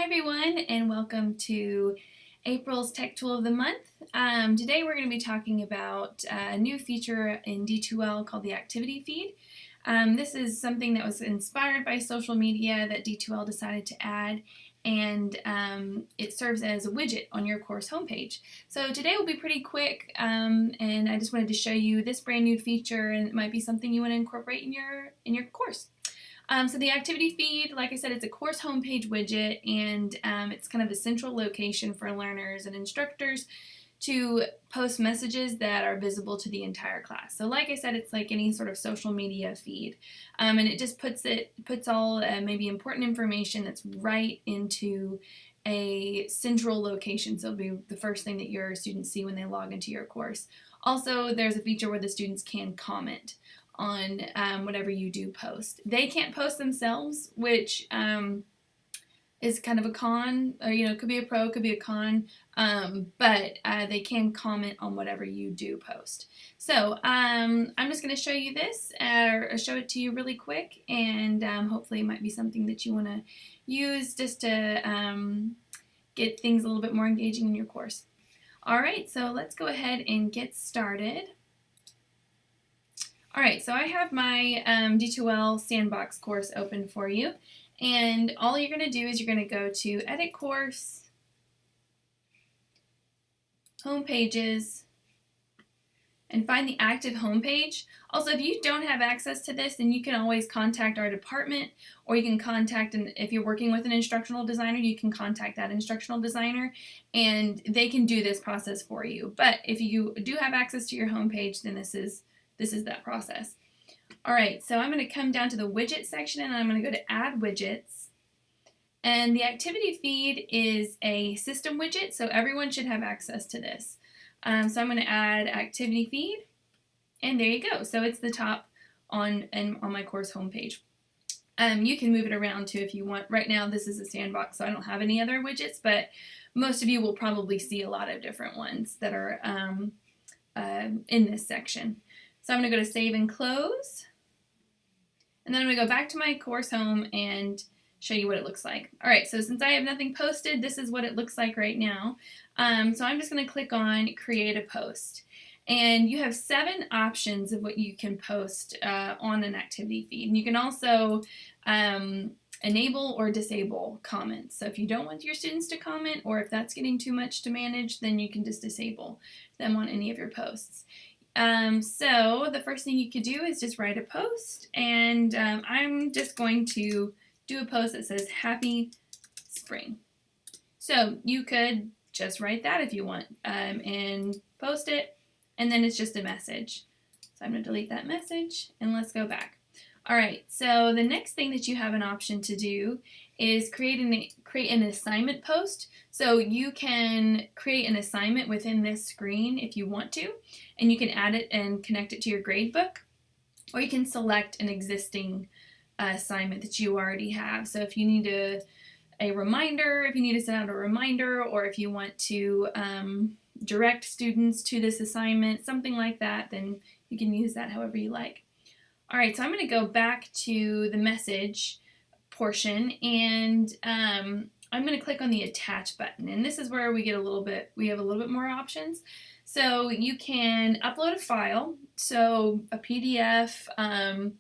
everyone, and welcome to April's Tech Tool of the Month. Today we're going to be talking about a new feature in D2L called the activity feed. This is something that was inspired by social media that D2L decided to add, and it serves as a widget on your course homepage. So today will be pretty quick, and I just wanted to show you this brand new feature, and it might be something you want to incorporate in your course. So the activity feed, like I said, it's a course homepage widget, and it's kind of a central location for learners and instructors to post messages that are visible to the entire class. So like I said, it's like any sort of social media feed, and it just puts all maybe important information that's right into a central location. So it'll be the first thing that your students see when they log into your course. Also, there's a feature where the students can comment on whatever you do post. They can't post themselves, which is kind of a con, or it could be a pro, could be a con, but they can comment on whatever you do post. So I'm just going to show you this, or show it to you really quick, and hopefully it might be something that you want to use just to get things a little bit more engaging in your course. Alright, so let's go ahead and get started. Alright, so I have my D2L Sandbox course open for you, and all you're going to do is you're going to go to Edit Course, Home Pages, and find the active home page. Also, if you don't have access to this, then you can always contact our department, or you can contact, if you're working with an instructional designer, you can contact that instructional designer, and they can do this process for you. But if you do have access to your home page, then this is that process. Alright, so I'm going to come down to the widget section, and I'm going to go to Add Widgets. And the activity feed is a system widget, so everyone should have access to this. So I'm going to add activity feed, and there you go. So it's the top on my course homepage. You can move it around too if you want. Right now this is a sandbox, so I don't have any other widgets, but most of you will probably see a lot of different ones that are in this section. So I'm going to go to Save and Close, and then I'm going to go back to my course home and show you what it looks like. Alright, so since I have nothing posted, this is what it looks like right now. So I'm just going to click on Create a Post. And you have 7 options of what you can post on an activity feed. And you can also enable or disable comments. So if you don't want your students to comment, or if that's getting too much to manage, then you can just disable them on any of your posts. So the first thing you could do is just write a post, and I'm just going to do a post that says Happy Spring. So you could just write that if you want, and post it, and then it's just a message. So I'm going to delete that message, and let's go back. Alright, so the next thing that you have an option to do is create an assignment post. So you can create an assignment within this screen if you want to, and you can add it and connect it to your gradebook, or you can select an existing assignment that you already have. So if you need a reminder, if you need to send out a reminder, or if you want to direct students to this assignment, something like that, then you can use that however you like. Alright, so I'm going to go back to the message portion, and I'm going to click on the Attach button, and this is where we have a little bit more options. So you can upload a file, so a PDF,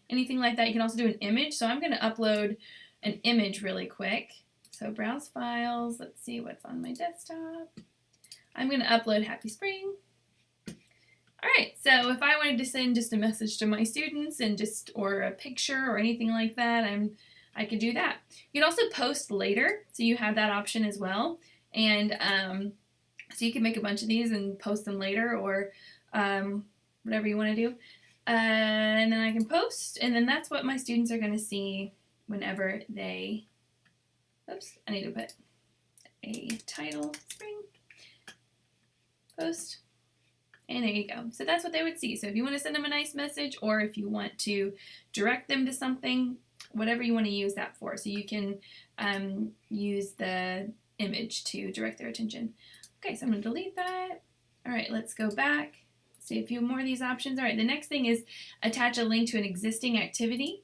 anything like that. You can also do an image, so I'm going to upload an image really quick. So browse files, let's see what's on my desktop. I'm going to upload Happy Spring. Alright, so if I wanted to send just a message to my students, and or a picture or anything like that, I could do that. You can also post later, so you have that option as well. And so you can make a bunch of these and post them later, or whatever you want to do. And then I can post, and then that's what my students are going to see whenever they, oops, I need to put a title, Spring, post. And there you go. So that's what they would see. So if you want to send them a nice message, or if you want to direct them to something, whatever you want to use that for. So you can use the image to direct their attention. Okay, so I'm going to delete that. Alright, let's go back. See a few more of these options. Alright, the next thing is attach a link to an existing activity.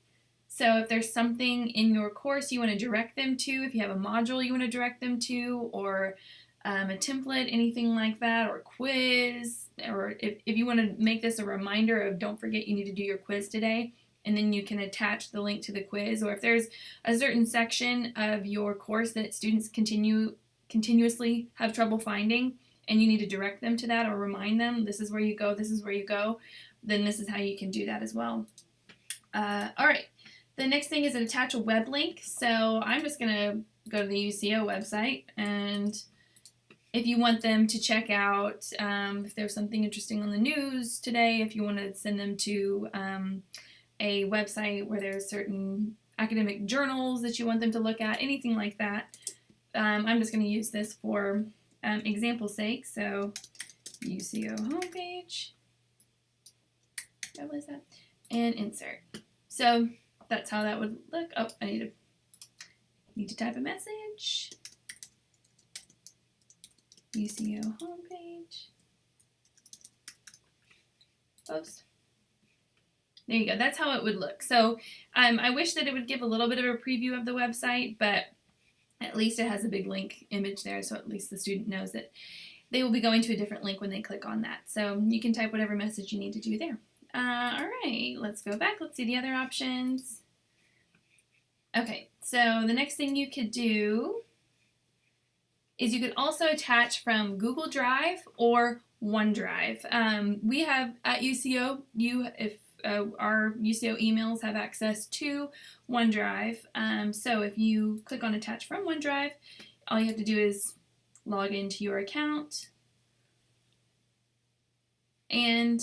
So if there's something in your course you want to direct them to, if you have a module you want to direct them to, or a template, anything like that, or quiz, or if you want to make this a reminder of don't forget you need to do your quiz today, and then you can attach the link to the quiz. Or if there's a certain section of your course that students continuously have trouble finding, and you need to direct them to that or remind them, this is where you go, this is where you go, then this is how you can do that as well. All right, the next thing is attach a web link. So I'm just going to go to the UCO website, and if you want them to check out if there's something interesting on the news today, if you want to send them to a website where there's certain academic journals that you want them to look at, anything like that, I'm just going to use this for example's sake. So UCO homepage, what is that? And insert. So that's how that would look. Oh, I need to type a message. UCO homepage. Post. There you go. That's how it would look. So I wish that it would give a little bit of a preview of the website, but at least it has a big link image there, so at least the student knows that they will be going to a different link when they click on that. So you can type whatever message you need to do there. All right, let's go back. Let's see the other options. Okay, so the next thing you could do is you could also attach from Google Drive or OneDrive. We have at UCO, our UCO emails have access to OneDrive. So if you click on attach from OneDrive, all you have to do is log into your account. And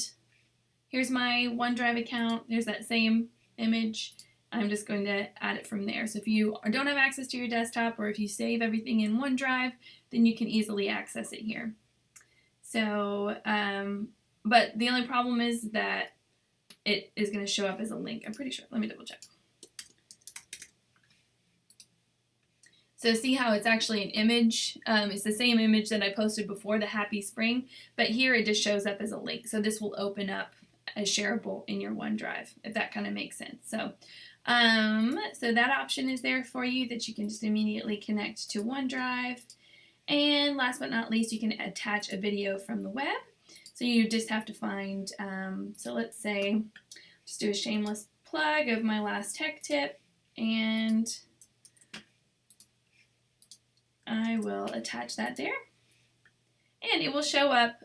here's my OneDrive account. There's that same image. I'm just going to add it from there. So if you don't have access to your desktop, or if you save everything in OneDrive, then you can easily access it here. So, but the only problem is that it is going to show up as a link. I'm pretty sure. Let me double check. So see how it's actually an image? It's the same image that I posted before, the Happy Spring, but here it just shows up as a link. So this will open up as shareable in your OneDrive, if that kind of makes sense. So, so that option is there for you, that you can just immediately connect to OneDrive. And last but not least, you can attach a video from the web. So you just have to find, so let's say, just do a shameless plug of my last tech tip, and I will attach that there. And it will show up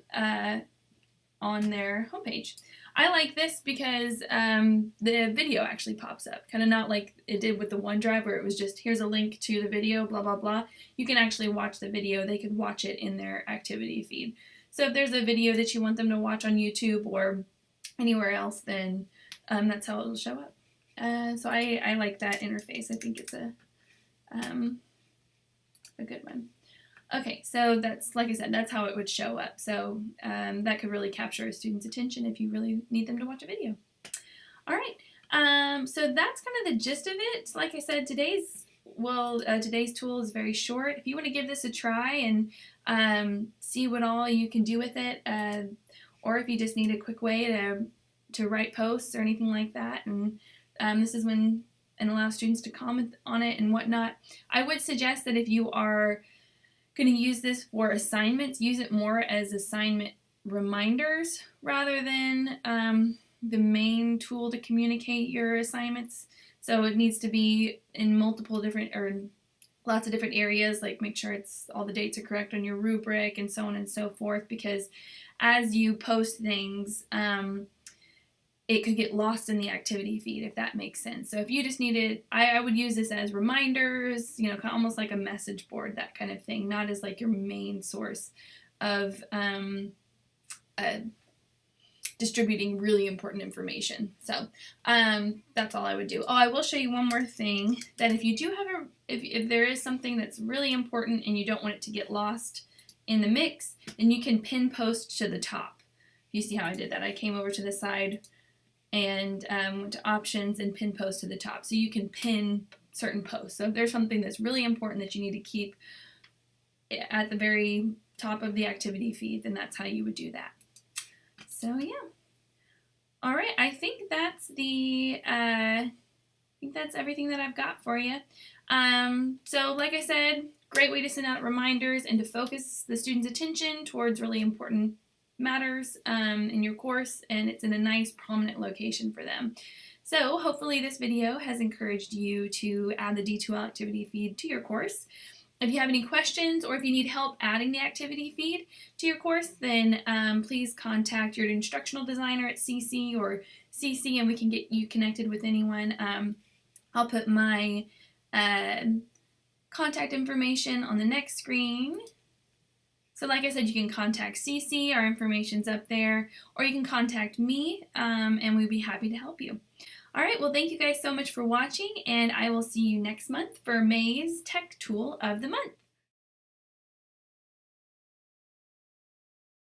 on their homepage. I like this because the video actually pops up, kind of not like it did with the OneDrive where it was just, here's a link to the video, blah, blah, blah. You can actually watch the video. They could watch it in their activity feed. So if there's a video that you want them to watch on YouTube or anywhere else, then that's how it'll show up. So I like that interface. I think it's a good one. Okay, so that's, like I said, that's how it would show up. So that could really capture a student's attention if you really need them to watch a video. All right, so that's kind of the gist of it. Like I said, today's tool is very short. If you want to give this a try and see what all you can do with it, or if you just need a quick way to write posts or anything like that, and this is when and allow students to comment on it and whatnot, I would suggest that if you are going to use this for assignments, use it more as assignment reminders rather than the main tool to communicate your assignments. So it needs to be in multiple different, or lots of different areas, like make sure all the dates are correct on your rubric and so on and so forth, because as you post things, it could get lost in the activity feed, if that makes sense. So if you just needed, I would use this as reminders, you know, almost like a message board, that kind of thing, not as like your main source of distributing really important information. So that's all I would do. Oh, I will show you one more thing, that if you do have if there is something that's really important and you don't want it to get lost in the mix, then you can pin post to the top. You see how I did that? I came over to the side and went to options and pin post to the top. So you can pin certain posts. So if there's something that's really important that you need to keep at the very top of the activity feed, then that's how you would do that. So yeah. All right, I think that's the think that's everything that I've got for you. So like I said, great way to send out reminders and to focus the students' attention towards really important matters in your course, and it's in a nice prominent location for them. So hopefully this video has encouraged you to add the D2L activity feed to your course. If you have any questions or if you need help adding the activity feed to your course, then please contact your instructional designer at CC or CC and we can get you connected with anyone. I'll put my contact information on the next screen. So like I said, you can contact CC, our information's up there, or you can contact me and we'd be happy to help you. All right, well, thank you guys so much for watching, and I will see you next month for May's Tech Tool of the Month.